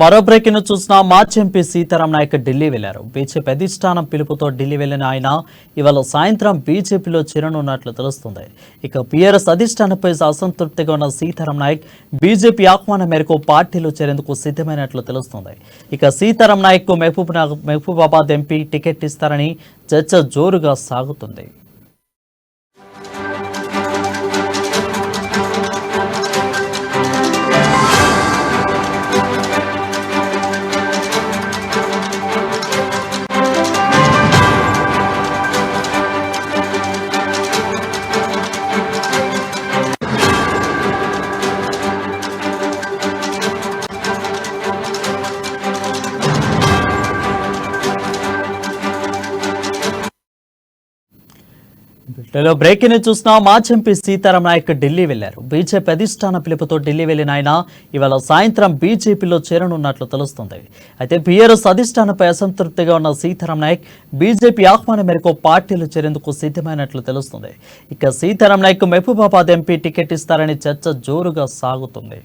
మరో బ్రేకింగ్ చూసిన మాజీ ఎంపీ సీతారాం నాయక్ ఢిల్లీ వెళ్లారు. బీజేపీ అధిష్టానం పిలుపుతో ఢిల్లీ వెళ్లిన ఆయన ఇవాళ సాయంత్రం బీజేపీలో చేరనున్నట్లు తెలుస్తుంది. ఇక బీఆర్ఎస్ అధిష్టానంపై అసంతృప్తిగా ఉన్న సీతారాం నాయక్ బీజేపీ ఆహ్వానం మేరకు పార్టీలో చేరేందుకు సిద్ధమైనట్లు తెలుస్తుంది. ఇక సీతారాం నాయక్ కు మహబూబాబాద్ ఎంపీ టికెట్ ఇస్తారని చర్చ జోరుగా సాగుతుంది. బ్రేకింగ్ చూసిన మాజీ ఎంపీ సీతారాం నాయక్ ఢిల్లీ వెళ్లారు. బీజేపీ అధిష్టాన పిలుపుతో ఢిల్లీ వెళ్లిన ఆయన ఇవాళ సాయంత్రం బీజేపీలో చేరనున్నట్లు తెలుస్తుంది. అయితే బీఆర్ఎస్ అధిష్టానంపై అసంతృప్తిగా ఉన్న సీతారాం నాయక్ బీజేపీ ఆహ్వానం మేరకు పార్టీలు చేరేందుకు సిద్ధమైనట్లు తెలుస్తుంది. ఇక సీతారాం నాయక్ మహబూబాబాద్ ఎంపీ టికెట్ ఇస్తారని చర్చ జోరుగా సాగుతుంది.